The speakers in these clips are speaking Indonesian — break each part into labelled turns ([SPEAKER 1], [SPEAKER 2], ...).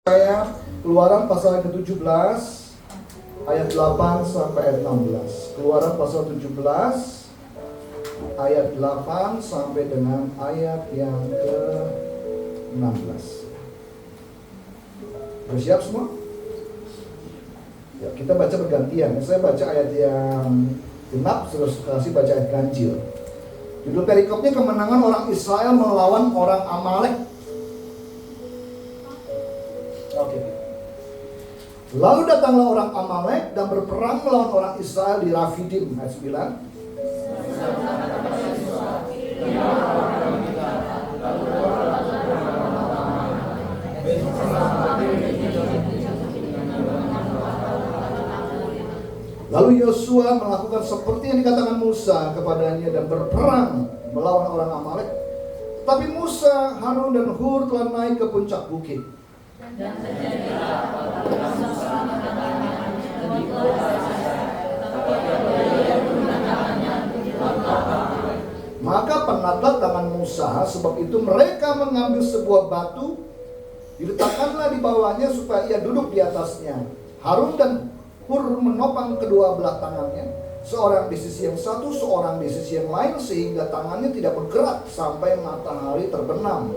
[SPEAKER 1] Saya Keluaran pasal ke-17 ayat 8 sampai ayat 16. Keluaran pasal 17 ayat 8 sampai dengan ayat yang ke-16. Bersiap semua? Ya, kita baca bergantian. Saya baca ayat yang genap, saudara kasih baca ayat ganjil. Judul perikopnya kemenangan orang Israel melawan orang Amalek. Oke. Lalu datanglah orang Amalek dan berperang melawan orang Israel di Rafidim. Ayat 9. Lalu Yosua melakukan seperti yang dikatakan Musa kepadanya dan berperang melawan orang Amalek. Tapi Musa, Harun dan Hur telah naik ke puncak bukit. Dan terjadilah maka penatlah tangan Musa, sebab itu mereka mengambil sebuah batu, diletakkanlah di bawahnya supaya ia duduk di atasnya. Harun dan Hur menopang kedua belah tangannya, seorang di sisi yang satu, seorang di sisi yang lain, sehingga tangannya tidak bergerak sampai matahari terbenam.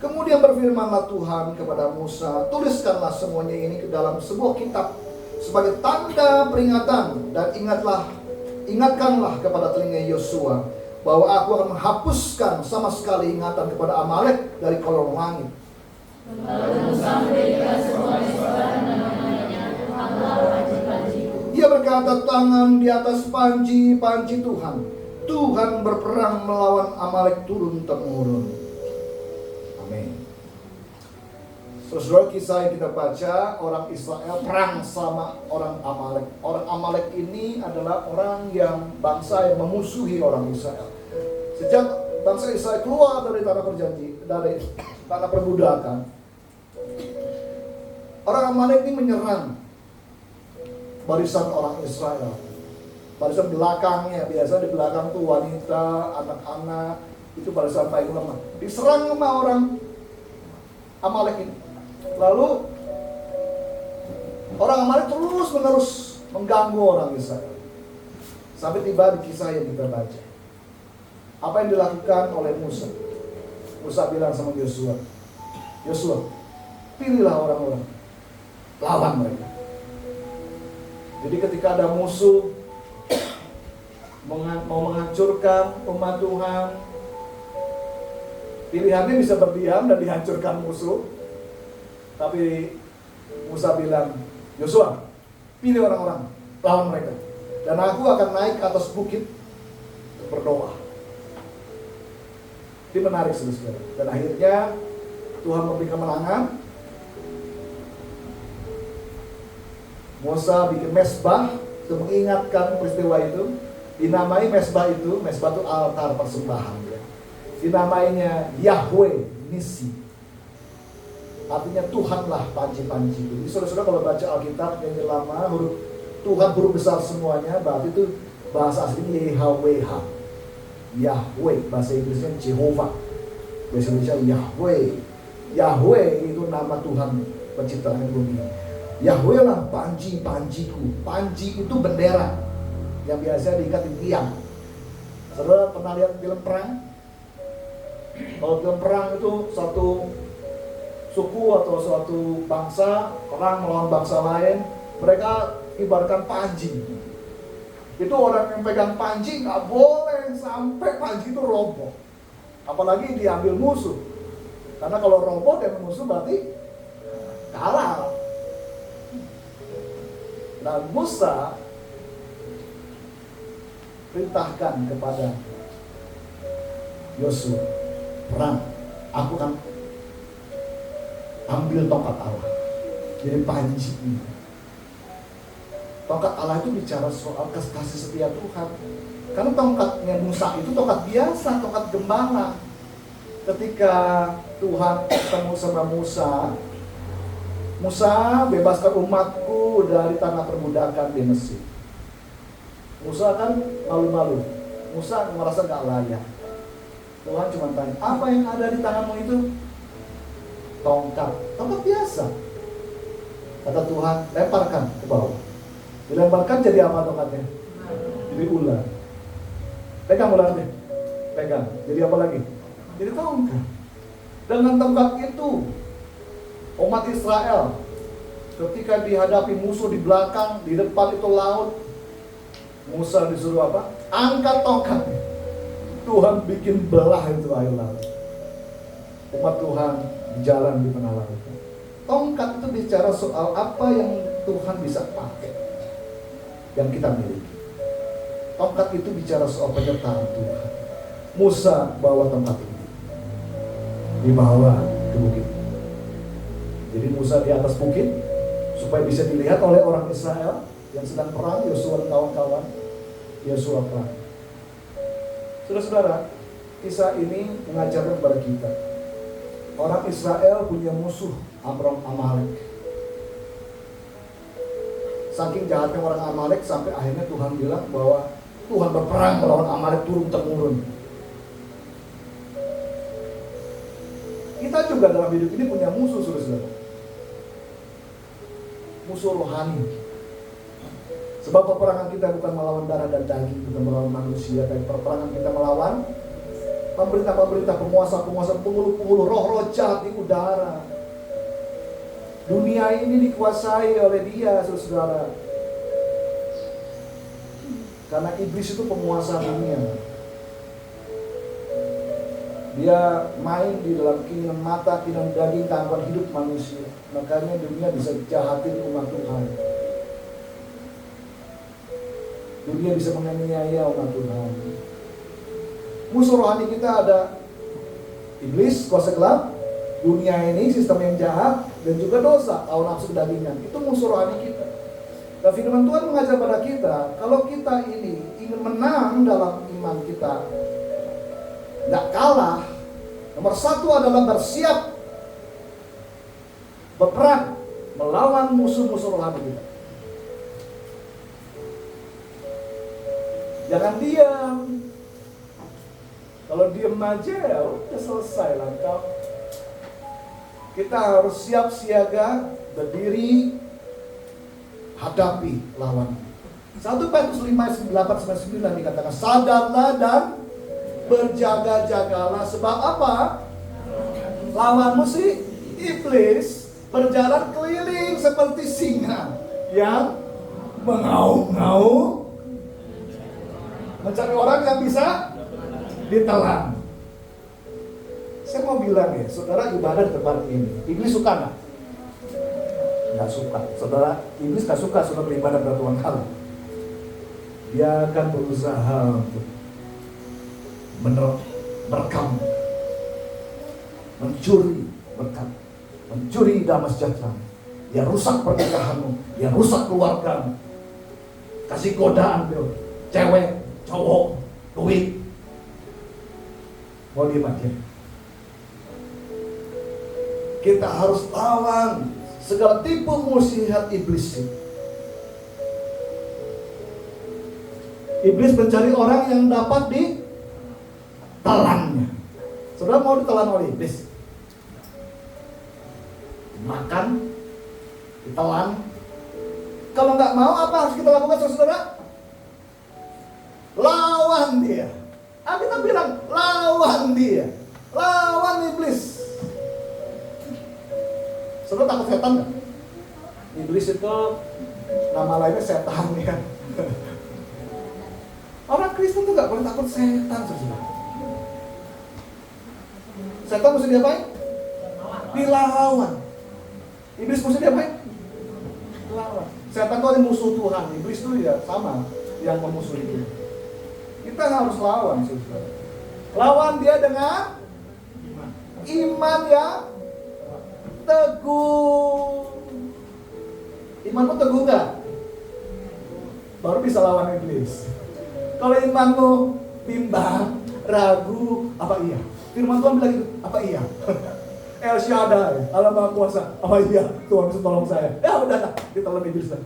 [SPEAKER 1] Kemudian berfirmanlah Tuhan kepada Musa, tuliskanlah semuanya ini ke dalam sebuah kitab sebagai tanda peringatan, dan ingatkanlah kepada telinga Yosua bahwa aku akan menghapuskan sama sekali ingatan kepada Amalek dari kolong langit. Ia berkata, tangan di atas panji Tuhan. Tuhan berperang melawan Amalek turun-temurun. Amin. Saudara, kisah yang kita baca, orang Israel perang sama orang Amalek. Orang Amalek ini adalah orang yang bangsa yang memusuhi orang Israel. Sejak bangsa Israel keluar dari tanah dari tanah perbudakan, orang Amalek ini menyerang barisan orang Israel. Barisan belakangnya, biasa di belakang tuh wanita, anak-anak, itu barisan paling lemah. Diserang sama orang Amalek ini. Lalu orang Amalek terus-menerus mengganggu orang Israel. Sampai tiba di kisah yang kita baca. Apa yang dilakukan oleh Musa? Musa bilang sama Yosua, Yosua, pilihlah orang-orang, lawan mereka. Jadi ketika ada musuh mau menghancurkan umat Tuhan, pilihannya bisa berdiam dan dihancurkan musuh. Tapi Musa bilang, Yosua, pilih orang-orang, lawan mereka. Dan aku akan naik ke atas bukit berdoa. Ini menarik, saudara. Dan akhirnya Tuhan memberi kemenangan. Musa bikin mesbah untuk mengingatkan peristiwa itu. Dinamai mesbah itu altar persembahan. Ya. Dinamainya Yahweh Nisi. Artinya Tuhanlah panji-panji itu. Jadi saudara-saudara kalau baca Alkitab yang lama, huruf Tuhan huruf besar semuanya, berarti itu bahasa aslinya Yahweh. Yahweh, bahasa Inggrisnya Jehovah, bahasa Indonesia Yahweh. Yahweh itu nama Tuhan pencipta langit bumi. Yahweh lah panji-panjiku. Panji itu bendera yang biasa diikat di tiang. Saudara pernah lihat film perang? Kalau film perang itu satu suku atau suatu bangsa perang melawan bangsa lain, mereka ibaratkan panji. Itu orang yang pegang panji nggak boleh sampai panji itu roboh, apalagi diambil musuh. Karena kalau roboh dan musuh berarti kalah. Nah, Musa perintahkan kepada Yosua, perang, aku akan ambil tongkat Allah. Jadi panji ini. Tongkat Allah itu bicara soal kasih setia Tuhan. Karena tongkatnya Musa itu tongkat biasa, tongkat gembala. Ketika Tuhan ketemu sama Musa, Musa, bebaskan umatku dari tanah perbudakan di Mesir. Musa kan malu-malu. Musa merasa gak layak. Tuhan cuma tanya, apa yang ada di tanganmu itu? Tongkat. Tongkat biasa. Kata Tuhan, lemparkan ke bawah. Dilemparkan jadi apa tongkatnya? Jadi ular. Pegang ular deh. Pegang. Jadi apa lagi? Jadi tongkat. Dengan tongkat itu, umat Israel ketika dihadapi musuh di belakang, di depan itu laut, Musa disuruh apa? Angkat tongkatnya. Tuhan bikin belah itu air laut. Umat Tuhan jalan di tengah laut. Tongkat itu bicara soal apa yang Tuhan bisa pakai, yang kita miliki. Tongkat itu bicara soal penyertaan Tuhan. Musa bawa tongkat ini, dibawa ke bukit. Jadi Musa di atas bukit supaya bisa dilihat oleh orang Israel yang sedang perang. Yosua dan kawan-kawan, Yosua perang. Saudara-saudara, kisah ini mengajarkan kepada kita, orang Israel punya musuh Amalek. Saking jahatnya orang Amalek sampai akhirnya Tuhan bilang bahwa Tuhan berperang melawan Amalek turun-temurun. Kita juga dalam hidup ini punya musuh, saudara-saudara. Musuh rohani. Sebab peperangan kita bukan melawan darah dan daging, bukan melawan manusia, tapi peperangan kita melawan pemerintah-pemerintah, penguasa-penguasa, penghulu-penghulu, roh-roh jahat di udara. Dunia ini dikuasai oleh dia, saudara. Karena iblis itu penguasa dunia. Dia main di dalam keinginan mata, keinginan daging, gangguan hidup manusia. Makanya dunia bisa jahatin umat Tuhan. Dunia bisa menganiaya umat Tuhan. Musuh rohani kita ada iblis, kuasa gelap, dunia ini, sistem yang jahat, dan juga dosa, hawa nafsu kedagingan. Itu musuh rohani kita. Dan firman Tuhan mengajar pada kita, kalau kita ini ingin menang dalam iman kita, nggak kalah, nomor satu adalah bersiap berperang melawan musuh-musuh rohani kita. Jangan diam. Kalau diam aja ya udah selesai lah kau. Kita harus siap siaga, berdiri, hadapi lawan. 1 Petrus 5:8-9 dikatakan, sadarlah dan berjaga-jagalah. Sebab apa? Lawanmu si iblis berjalan keliling seperti singa yang mengaum-ngaum, mencari orang yang bisa ditelan. Saya mau bilang ya, saudara ibadah di tempat ini, iblis suka nggak? Nggak suka. Saudara, iblis nggak suka saudara beribadah bertuan kali. Dia akan berusaha untuk merekam, mencuri berkat, mencuri damai sejahtera. Dia rusak pernikahanmu, dia rusak keluargamu, kasih godaan tuh, cewek, cowok, duit. Mau diem aja. Kita harus lawan segala tipu muslihat iblis. Iblis mencari orang yang dapat ditelannya. Saudara mau ditelan oleh iblis? Makan, ditelan. Kalau nggak mau, apa harus kita lakukan, saudara? Lawan dia. Kita bilang lawan dia, lawan iblis. Saudara takut setan nggak? Iblis itu nama lainnya setan ya. Orang Kristen tuh nggak boleh takut setan, saudara. Setan mesti diapain? Dilawan. Iblis mesti diapain? Dilawan. Setan itu ada musuh Tuhan, iblis itu ya sama yang memusuhi dia. Kita harus lawan, saudara. Lawan dia dengan iman yang teguh. Imanmu teguh nggak? Baru bisa lawan iblis. Kalau imanmu bimbang, ragu, apa iya? Firman Tuhan bilang gitu, apa iya? El Shaddai, Allah Maha Kuasa, apa iya? Tuhan bisa tolong saya. Ya udah, kita lebih bisa.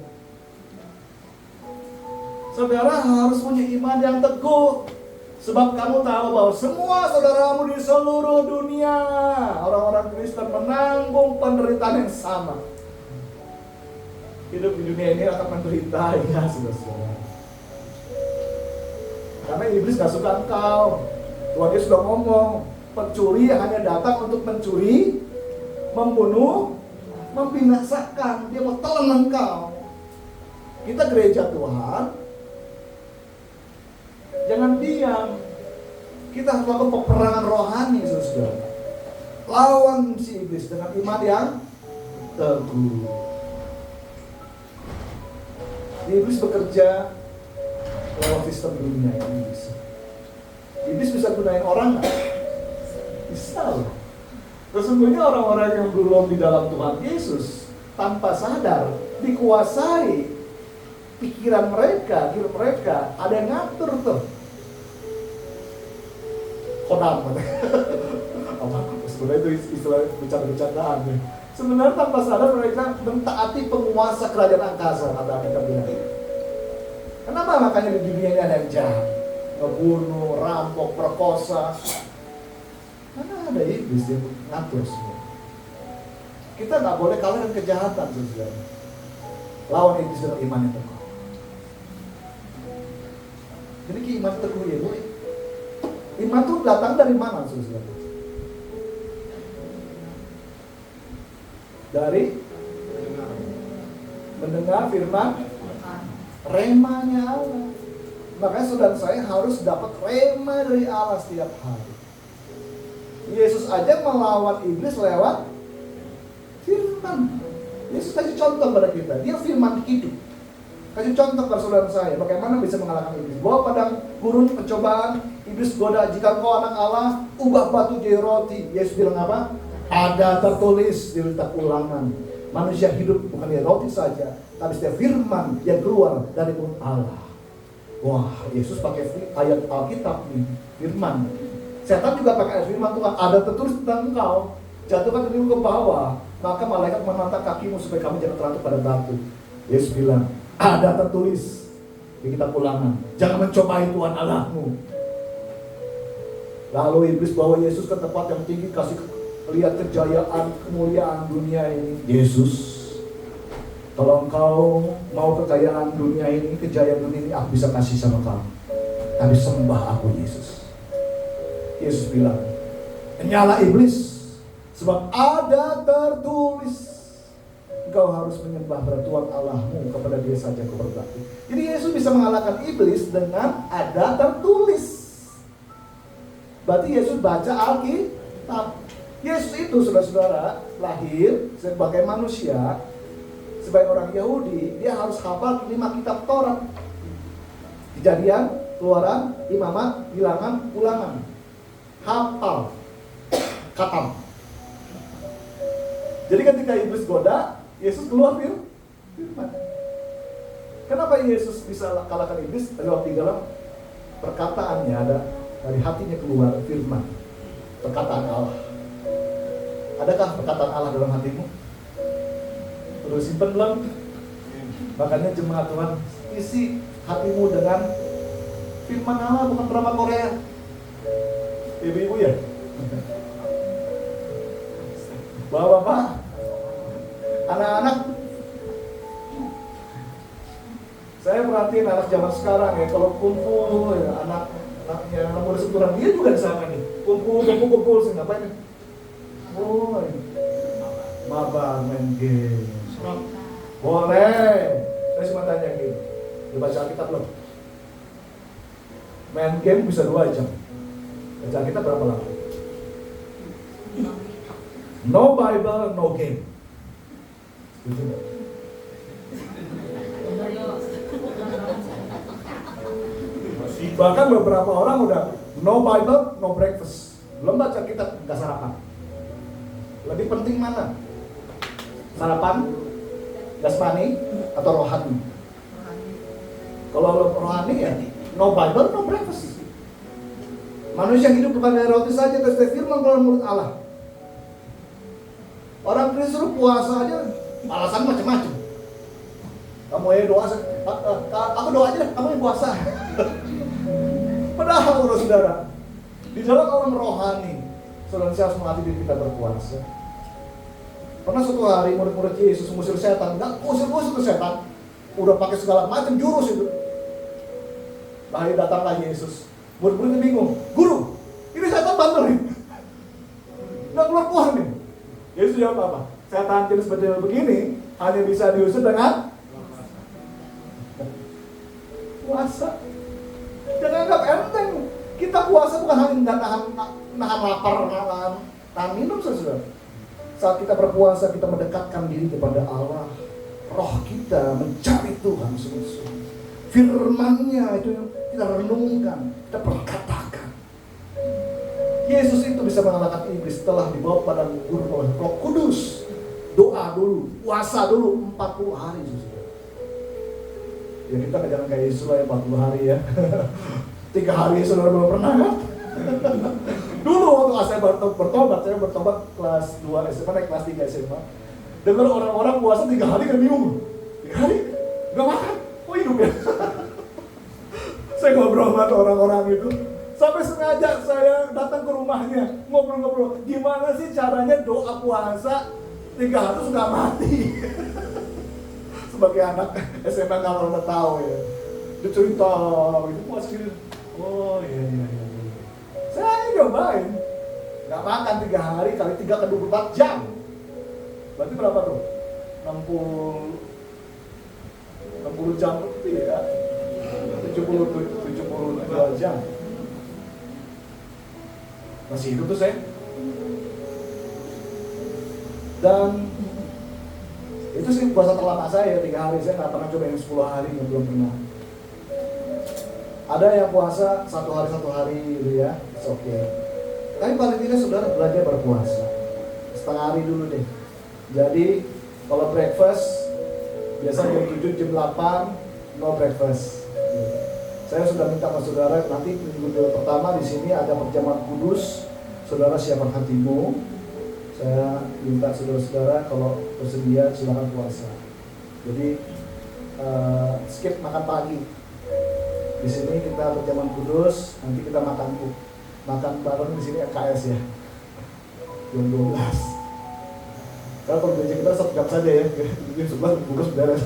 [SPEAKER 1] Saudara harus punya iman yang teguh. Sebab kamu tahu bahwa semua saudaramu di seluruh dunia, orang-orang Kristen, menanggung penderitaan yang sama. Hidup di dunia ini akan menderita, ya saudara-saudara. Karena iblis gak suka engkau. Tuhan Yesus sudah ngomong, pencuri hanya datang untuk mencuri, membunuh, membinasakan. Dia mau telan engkau. Kita gereja Tuhan, jangan diam. Kita harus melakukan peperangan rohani, saudara. Lawan si iblis dengan iman yang teguh. Iblis bekerja lewat sistem dunia ini bisa. Iblis bisa gunain orang nggak? Bisa loh. Sesungguhnya orang-orang yang belum di dalam Tuhan Yesus tanpa sadar dikuasai pikiran mereka, diri mereka, ada yang ngatur tuh. Kodam. Apa? Sebenarnya itu istilah bercanda-bercandaan nih. Sebenarnya tanpa sadar mereka mentaati penguasa kerajaan angkasa, kata mereka bilang. Kenapa makanya di dunia ini ada yang jahat? Ngebunuh, rampok, perkosa. Karena ada iblis yang ngatur semua. Kita nggak boleh kalah dengan kejahatan, saudara. Lawan iblis dengan iman yang teguh. Jadi iman teguh ya, Bu. Iman itu datang dari mana, saudara? Dari mendengar firman remanya Allah. Makanya saudara saya harus dapat rema dari Allah setiap hari. Yesus aja melawan iblis lewat firman. Yesus kasih contoh pada kita. Dia firman hidup. Kasih contoh pada saudara saya bagaimana bisa mengalahkan iblis. Bawa padang gurun pencobaan, iblis goda, jika kau anak Allah, ubah batu jadi roti. Yesus bilang apa? Ada tertulis di kitab Ulangan, manusia hidup bukan dari roti saja, tapi setiap firman yang keluar dari mulut Allah. Wah, Yesus pakai ayat Alkitab nih, firman. Setan juga pakai ayat firman Tuhan. Ada tertulis tentang engkau, jatuhkan dirimu ke bawah, maka malaikat menantang kakimu supaya kamu jangan terantuk pada batu. Yesus bilang, ada tertulis di kitab Ulangan, jangan mencobai Tuhan Allahmu. Lalu iblis bawa Yesus ke tempat yang tinggi, kasih lihat kejayaan, kemuliaan dunia ini. Yesus, kalau engkau mau kekayaan dunia ini, kejayaan dunia ini, aku bisa kasih sama kamu. Tapi sembah aku, Yesus. Yesus bilang, nyala iblis, sebab ada tertulis, engkau harus menyembah pada Tuhan Allahmu, kepada Dia saja kau berbakti. Jadi Yesus bisa mengalahkan iblis dengan ada tertulis. Berarti Yesus baca Alkitab. Yesus itu, saudara-saudara, lahir sebagai manusia, sebagai orang Yahudi, dia harus hafal 5 kitab Taurat. Kejadian, Keluaran, Imamat, Bilangan, Ulangan. Hafal. Khatam. Jadi ketika iblis goda, Yesus keluar firman. Kenapa Yesus bisa kalahkan iblis? Lewat di dalam perkataannya, ada dari hatinya keluar firman. Perkataan Allah. Adakah perkataan Allah dalam hatimu? Terus simpen belum? Makanya jemaat Tuhan, isi hatimu dengan firman Allah, bukan drama Korea. Ibu-ibu ya? Bapak-bapak, anak-anak, saya perhatiin anak zaman sekarang ya, kalau kumpul ya, anak-anaknya anak muda sekurang dia juga sama nih. Kumpul sih, ngapain nih? Oh, mabar main game. Boleh. Saya cuma tanya gini, udah baca Alkitab belum? Main game bisa 2 jam. Baca Alkitab berapa lama? No Bible, no game. Setuju nggak? Bahkan beberapa orang udah no Bible, no breakfast. Belum baca Alkitab, nggak sarapan. Lebih penting mana? Sarapan, jasmani, atau rohani? Kalau rohani ya, no Bible, no breakfast. Manusia hidup bukan dari roti saja, tapi dari firman keluar mulut Allah. Orang Kristen puasa aja, alasan macam-macam. Kamu doa, aku doa aja deh, kamu yang puasa. Padahal saudara, di dalam alam rohani, saudara harus melatih diri kita berpuasa. Pernah suatu hari murid-murid Yesus mengusir setan, nggak usir-usir setan, udah pakai segala macam jurus itu. Bahaya datanglah Yesus. Murid-muridnya bingung, guru, ini setan bantuin, nggak keluar nih. Yesus jawab apa? Setan jenis begini hanya bisa diusir dengan puasa. Jangan anggap enteng. Kita puasa bukan hanya nahan lapar, nahan minum saudara. Saat kita berpuasa, kita mendekatkan diri kepada Allah. Roh kita mencari Tuhan sungguh-sungguh. Firman-Nya itu kita renungkan, kita perkatakan. Yesus itu bisa mengalahkan iblis setelah dibawa pada gurun oleh Roh Kudus. Doa dulu, puasa dulu 40 hari saudara. Ya kita jangan kayak Yesus lah ya 40 hari ya. 3 hari saudara belum pernah kan? Dulu waktu saya bertobat kelas 2 SMA, naik kelas 3 SMA. Dengar orang-orang puasa 3 hari kan bingung. 3 hari? Gak makan? Kok hidup ya? Saya ngobrol sama orang-orang itu. Sampai sengaja saya datang ke rumahnya, ngobrol-ngobrol. Gimana sih caranya doa puasa 3 hari sudah mati? Sebagai anak SMA nggak pernah tahu ya. Dia cerita, itu puasa gini. Oh iya. Saya nyobain. Nggak makan 3 hari kali 3 ke 24 jam. Berarti berapa tuh? 60 jam lebih ya. 72 jam. Masih hidup tuh saya. Dan itu sih puasa terlama saya 3 hari. Saya nggak pernah coba yang 10 hari, belum pernah. Ada yang puasa 1 hari gitu ya, it's okay. Tapi paling tidak saudara belajar berpuasa setengah hari dulu deh. Jadi kalau breakfast biasa jam 7, jam 8 no breakfast. Saya sudah minta ke saudara nanti minggu pertama di sini ada perjamuan kudus. Saudara siapkan hatimu. Saya minta saudara-saudara kalau bersedia silakan puasa. Jadi skip makan pagi. Di sini kita perjamuan kudus, nanti kita makan bareng di sini KS ya. Jam 12. Kalau gereja kita 1 jam saja ya. Jam 11 bungkus beres.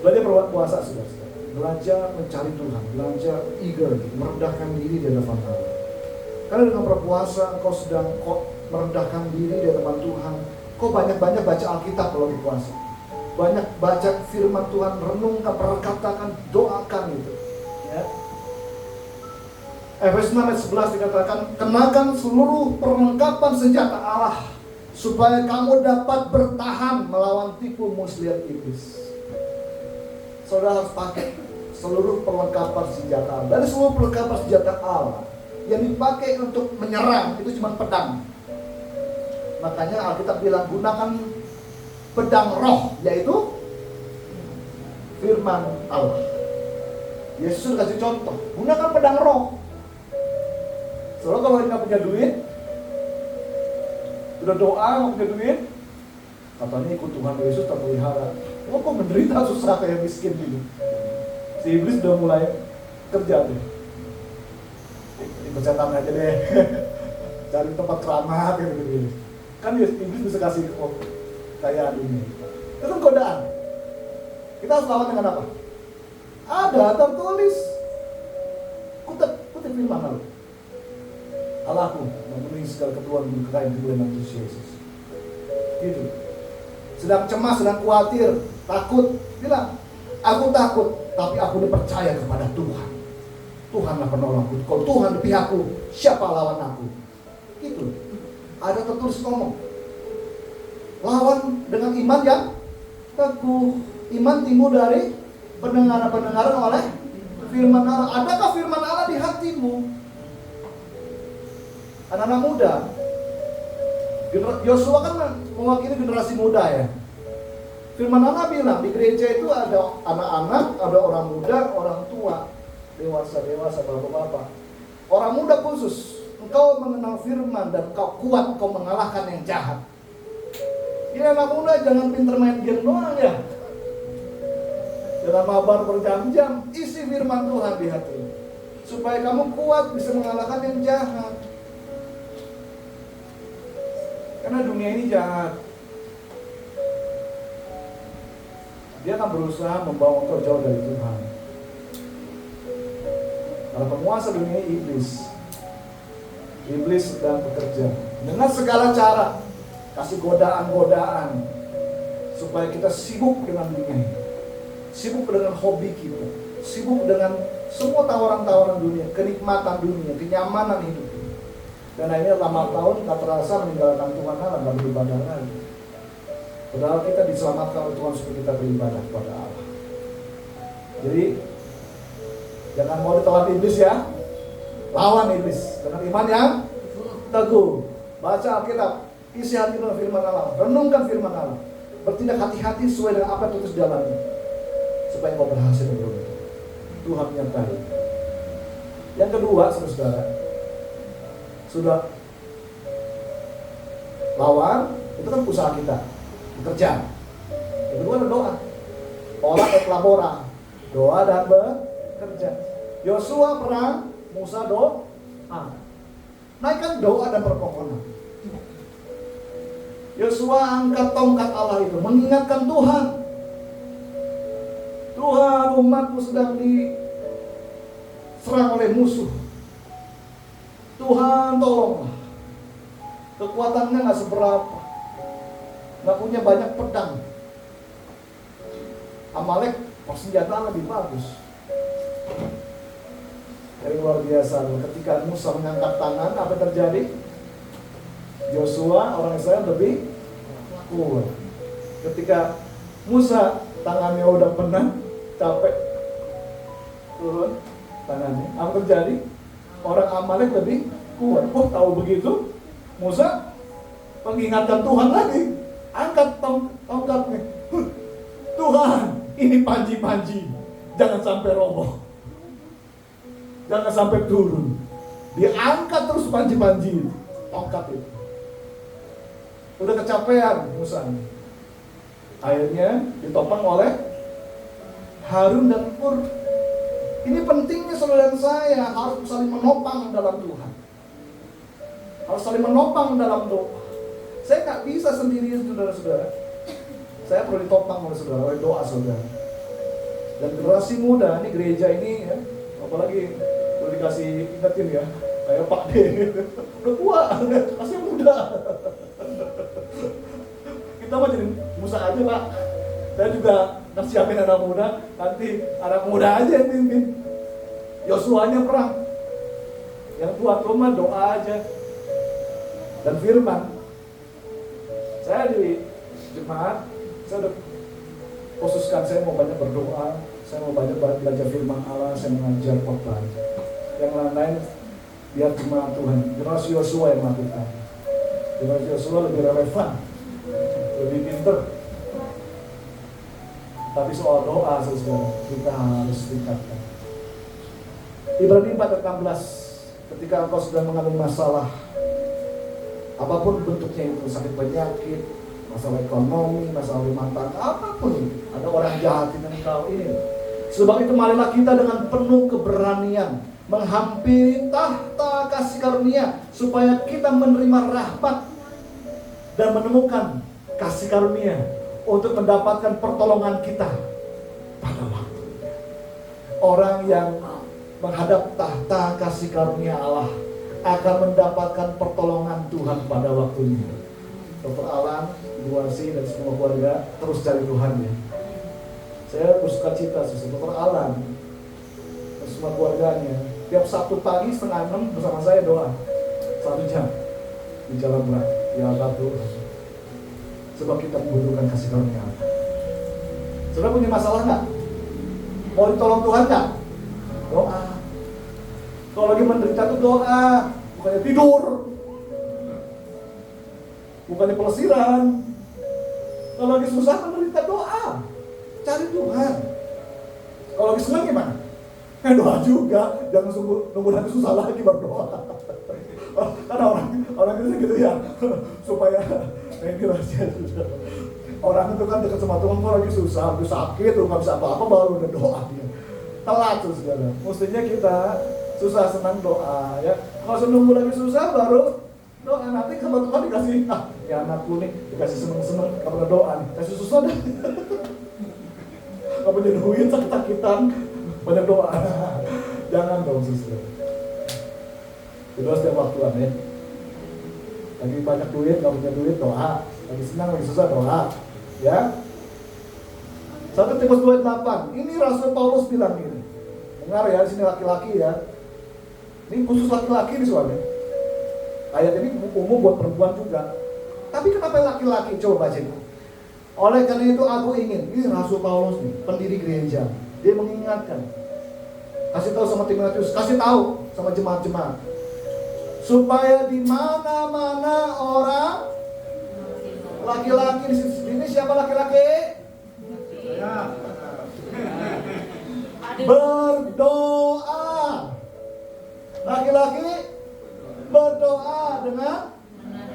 [SPEAKER 1] Belajar puasa saudara. Belajar mencari Tuhan, belajar eager, merendahkan diri di hadapan Allah. Karena dengan berpuasa kau sedang merendahkan diri di hadapan Tuhan. Kau banyak-banyak baca Alkitab kalau berpuasa. Banyak baca firman Tuhan, renungkan, perkatakan, doakan gitu. Ya. Efesus 6 ayat 11 dikatakan, kenakan seluruh perlengkapan senjata Allah supaya kamu dapat bertahan melawan tipu muslihat iblis. Saudara harus pakai seluruh perlengkapan senjata Allah. Dari seluruh perlengkapan senjata Allah yang dipakai untuk menyerang itu cuma pedang. Makanya Alkitab bilang gunakan pedang roh, yaitu firman Allah. Yesus kasih contoh, gunakan pedang roh. Soalnya kalau nggak punya duit, udah doa nggak punya duit, katanya ikut Tuhan Yesus terpelihara. Oh kok menderita susah kayak miskin gitu. Si iblis udah mulai kerja deh. Ikut setan aja deh. Cari tempat keramat gitu. Kan iblis bisa kasih kayak ini. Itu kan godaan. Kita harus lawan dengan apa? Ada tertulis. Kutip firman Allah. Allahku memenuhi segala keperluan dan kekayaan kemuliaan Kristus Yesus. Gitu. Sedang cemas, sedang khawatir, takut, bilang, aku takut, tapi aku percaya kepada Tuhan. Tuhanlah penolongku. Kalau Tuhan di pihakku, siapa lawan aku? Gitu. Ada tertulis ngomong. Lawan dengan iman yang teguh. Iman timbul dari pendengaran oleh firman Allah. Adakah firman Allah di hatimu? Anak-anak muda. Yosua kan mewakili generasi muda ya. Firman Allah bilang di gereja itu ada anak-anak, ada orang muda, orang tua, dewasa, bapak-bapak. Orang muda khusus. Engkau mengenal firman dan kau kuat, kau mengalahkan yang jahat. Ini anak muda jangan pinter main game doang ya. Jangan mabar berjam-jam. Isi isi firman Tuhan di hati, supaya kamu kuat bisa mengalahkan yang jahat. Karena dunia ini jahat. Dia akan berusaha membawa engkau jauh dari Tuhan. Karena penguasa dunia ini iblis. Iblis sedang bekerja dengan segala cara, kasih godaan-godaan supaya kita sibuk dengan dunia ini, sibuk dengan hobi kita, sibuk dengan semua tawaran-tawaran dunia, kenikmatan dunia, kenyamanan hidup. Dan akhirnya lama tahun tak terasa meninggalkan Tuhan Allah, nggak beribadah lagi. Padahal kita diselamatkan oleh Tuhan supaya kita beribadah kepada Allah. Jadi jangan mau ditelan iblis ya. Lawan iblis dengan iman yang teguh. Baca Alkitab, isi hati dengan firman Allah, renungkan firman Allah, bertindak hati-hati sesuai dengan apa yang tertulis di dalamnya, supaya kau berhasil menurut Tuhan menyertai. Yang kedua, saudara, sudah lawan itu kan usaha kita bekerja. Yang kedua ada doa. Olah et labora, doa dan bekerja. Yosua perang, Musa doa. Naikkan doa dan permohonan. Yosua angkat tongkat Allah itu, mengingatkan Tuhan. Tuhan, umatmu sedang diserang oleh musuh. Tuhan tolonglah. Kekuatannya gak seberapa, gak punya banyak pedang. Amalek persenjataan lebih bagus. Yang luar biasa, ketika Musa mengangkat tangan, apa yang terjadi? Yosua, orang Israel lebih kuat. Ketika Musa tangannya udah penat, capek, turun tangannya, apa terjadi? Orang Amalek lebih kuat. Oh, tahu begitu? Musa mengingatkan Tuhan lagi, angkat tongkatnya. Tuhan, ini panji-panji, jangan sampai roboh, jangan sampai turun. Diangkat terus panji-panji, tongkat itu. Udah kecapean Musa. Akhirnya ditopang oleh Harun dan Hur. Ini pentingnya saudara dan saya harus saling menopang dalam Tuhan. Harus saling menopang dalam doa. Saya gak bisa sendiri, saudara-saudara. Saya perlu ditopang oleh saudara, oleh doa saudara. Dan generasi muda, ini gereja ini ya, apalagi perlu dikasih ingetin ya, kayak Pak D, udah tua, masih muda. Kita mah jadi Musa aja Pak. Saya juga siapin anak muda, nanti anak muda aja yang pimpin. Yosuanya perang. Yang tua-tua mah doa aja. Dan firman. Saya di jemaat, saya udah khususkan saya mau banyak berdoa, saya mau banyak belajar firman Allah, saya mengajar khotbah. Yang lain-lain biar jemaat Tuhan. Generasi Yosua yang melakukan. Generasi Yosua lebih relevan, lebih pinter. Tapi soal doa saudara, kita harus tingkatkan. Ibrani 4:16, ketika engkau sedang mengalami masalah, apapun bentuknya itu, sakit penyakit, masalah ekonomi, masalah rumah tangga, apapun, ada orang jahatin engkau ini. Sebab itu marilah kita dengan penuh keberanian menghampiri tahta kasih karunia, supaya kita menerima rahmat dan menemukan kasih karunia untuk mendapatkan pertolongan kita pada waktunya. Orang yang menghadap tahta kasih karunia Allah akan mendapatkan pertolongan Tuhan pada waktunya. Dr. Alan, Ibu Arsi, dan semua keluarga terus cari Tuhan ya. Saya bersuka cita, Dr. Alan dan semua keluarganya tiap Sabtu pagi 5:30 bersama saya doa 1 jam di Jalan Berat, ya Batu. Sebab kita membutuhkan kasih karunia Allah. Saudara punya masalah nggak? Mau ditolong Tuhan nggak? Doa. Kalau lagi menderita tuh doa, bukannya tidur, bukannya pelesiran. Kalau lagi susah menderita doa, cari Tuhan. Kalau lagi senang gimana? Doa juga, jangan nunggu nanti susah lagi berdoa. Karena orang itu gitu ya, supaya orang itu kan dekat sama Tuhan, kalau lagi susah, lagi sakit, nggak bisa apa-apa, baru udah doa dia. Telat tuh saudara. Mestinya kita susah senang doa ya. Kalau nunggu lagi susah baru doa, nanti sama Tuhan dikasih ya anakku nih dikasih seneng-seneng karena doa nih. Kasih susah deh. Gak punya duit sakit-sakitan banyak doa. Jangan dong saudara. Berdoa setiap waktu, amin. Lagi banyak duit, gak punya duit doa. Lagi senang, lagi susah doa. Ya. 1 Timotius 2:8. Ini Rasul Paulus bilang ini. Dengar ya, di sini laki-laki ya. Ini khusus laki-laki nih soalnya. Ayat ini umum buat perempuan juga. Tapi kenapa laki-laki? Coba baca itu. Oleh karena itu aku ingin, ini Rasul Paulus nih, pendiri gereja. Dia mengingatkan. Kasih tahu sama Timotius, kasih tahu sama jemaat-jemaat. Supaya di mana-mana orang laki-laki di sini siapa laki-laki? Berdoa. Laki-laki berdoa dengan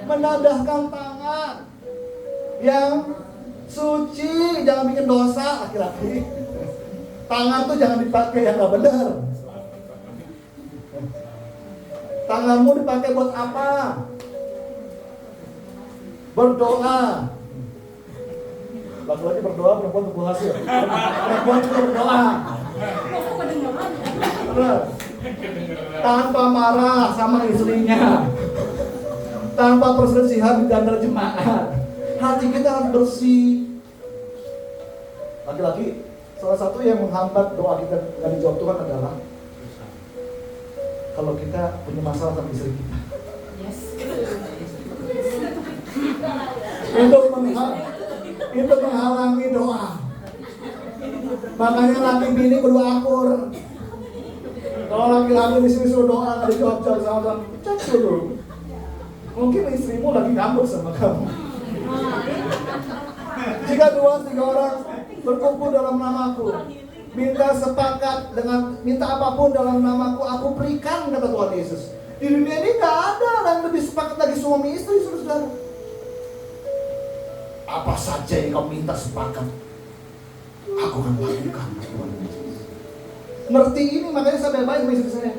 [SPEAKER 1] menadahkan tangan yang suci, jangan bikin dosa laki-laki. Tangan tuh jangan dipakai yang nggak benar. Tanganmu dipakai buat apa? Berdoa. Laki-laki berdoa, perempuan tunggu hasil. Perempuan juga berdoa. Tanpa marah sama istrinya, tanpa perselisihan di antara jemaat. Hati kita harus bersih. Laki-laki, salah satu yang menghambat doa kita nggak dijawab Tuhan adalah kalau kita punya masalah sama istri kita. Itu menghalangi doa. Makanya laki bini kudu akur. Kalau laki-laki di sini suruh doa nggak dijawab sama Tuhan, cek dulu. Mungkin istrimu lagi ngambek sama kamu. Jika 2-3 orang berkumpul dalam namaku, minta sepakat dengan minta apapun dalam namaku, aku berikan, kata Tuhan Yesus. Di dunia ini nggak ada yang lebih sepakat lagi suami istri, saudara. Apa saja yang kau minta sepakat, aku akan lakukan, Tuhan Yesus. Ngerti ini, makanya saya baik-baik sama istri saya.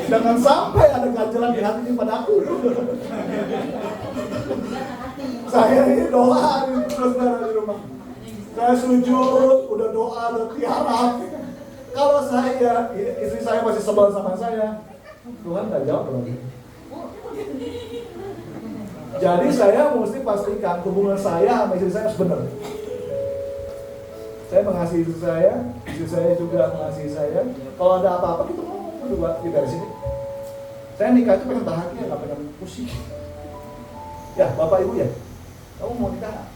[SPEAKER 1] Jangan sampai ada ganjalan di hati pada aku. Saya ini doa saudara di rumah. Saya sujud, udah doa, udah tiarap. Kalau saya, istri saya masih sebel sama saya, Tuhan nggak jawab lagi. Jadi saya mesti pastikan hubungan saya sama istri saya harus benar. Saya mengasihi istri saya juga mengasihi saya. Kalau ada apa-apa kita ngomong berdua di dari sini. Saya nikah itu pengen bahagia, nggak pengen pusing. Ya, Bapak Ibu ya, kamu mau nikah?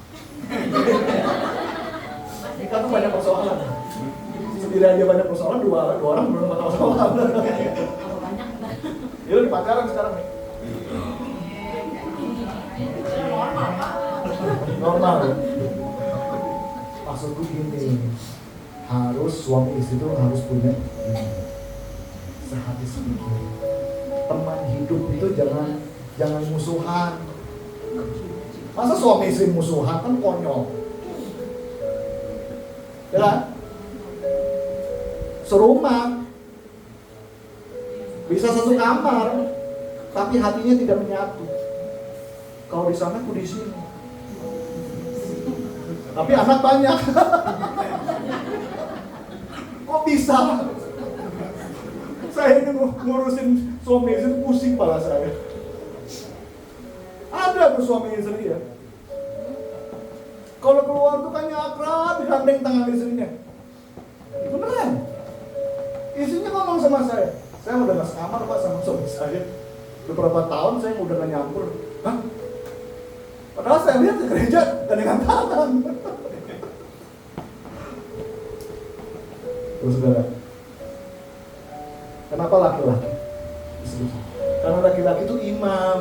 [SPEAKER 1] Nikah tuh banyak persoalan. Sendiri aja banyak persoalan, dua orang belum ada persoalan. Ya udah pacaran sekarang nih. Normal. Maksudku gini, harus suami istri itu harus punya sehati sepikir. Teman hidup itu jangan musuhan. Masa suami istri musuhan, kan konyol. Ya kan? Serumah, bisa satu kamar, tapi hatinya tidak menyatu. Kau di sana, aku di sini. Tapi anak banyak. Kok bisa? Saya ini ngurusin suami istri, pusing kepala saya. Ada tuh suami istri ya. Kalau keluar tuh kan akrab, digandeng tangan istrinya. Beneran. Istrinya ngomong sama saya udah gak sekamar Pak sama suami saya. Beberapa tahun saya udah gak nyampur. Hah? Padahal saya lihat di gereja gandengan tangan. Terus saudara, kenapa laki-laki? Karena laki-laki itu imam.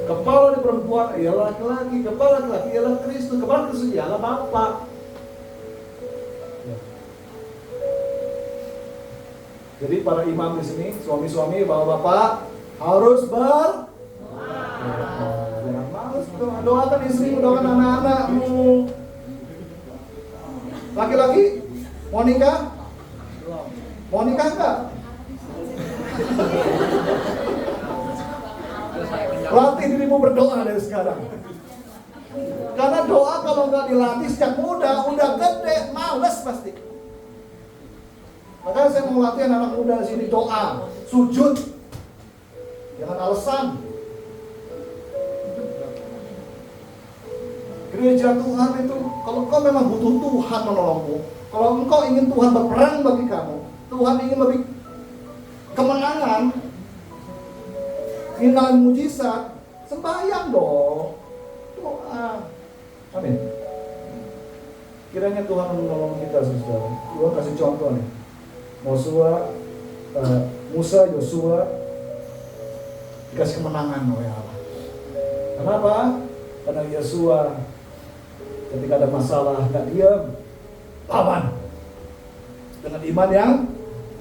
[SPEAKER 1] Kepala di perempuan ialah laki-laki, kepala laki-laki ialah Kristus, kepala Kristus ialah Bapa. Jadi para imam di sini, suami-suami, bapak-bapak harus berdoa. Jangan malas doakan istrimu, doakan anak-anakmu. Laki-laki mau nikah? Mau nikah enggak? Latih dirimu berdoa dari sekarang. Karena doa kalau nggak dilatih sejak muda, udah gede, males pasti. Makanya saya mau latih anak muda di sini doa, sujud, jangan alasan. Gereja Tuhan itu, kalau kau memang butuh Tuhan menolongmu, kalau engkau ingin Tuhan berperang bagi kamu, Tuhan ingin lebih kemenangan, ingin ngalamin mujizat, sembahyang dong, doa. Amin. Kiranya Tuhan menolong kita, saudara. Gua kasih contoh nih. Musa, Yosua dikasih kemenangan oleh Allah. Kenapa? Karena Yosua ketika ada masalah gak diam, lawan dengan iman yang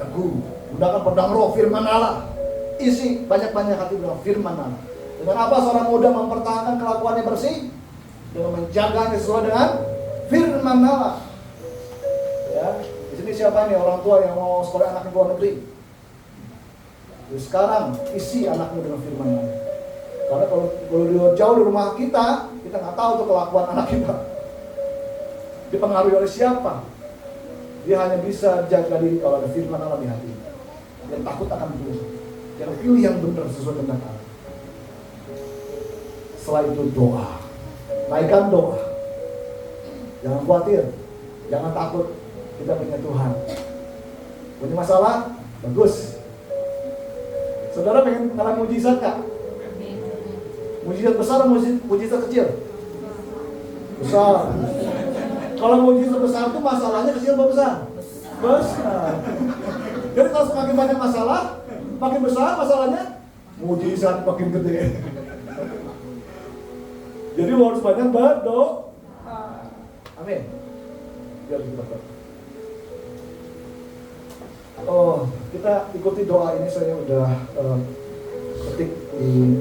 [SPEAKER 1] teguh. Gunakan pedang roh, firman Allah. Isi banyak-banyak hati bilang firman Allah. Dengan apa seorang muda mempertahankan kelakuannya bersih? Dengan menjaganya sesuai dengan firman Allah. Ya, di sini siapa nih orang tua yang mau sekolah anaknya ke luar negeri? Jadi sekarang isi anakmu dengan firman Allah. Karena kalau dia jauh dari rumah kita nggak tahu tuh kelakuan anak kita. Dipengaruhi oleh siapa? Dia hanya bisa jaga diri kalau ada firman Allah di hati. Yang takut akan Tuhan. Yang pilih yang benar sesuai dengan Allah. Setelah itu doa. Naikkan doa. Jangan khawatir. Jangan takut. Kita punya Tuhan. Punya masalah? Bagus. Saudara pengen ngalamin mujizat kak? Mujizat besar atau mujizat kecil? Besar. Kalau mujizat besar itu masalahnya kecil atau besar? Besar. Jadi kalau semakin banyak masalah, makin besar masalahnya, mujizat makin gede. Jadi harus banyak berdoa. Amin. Biar kita berdoa. Oh, kita ikuti doa ini, saya udah ketik di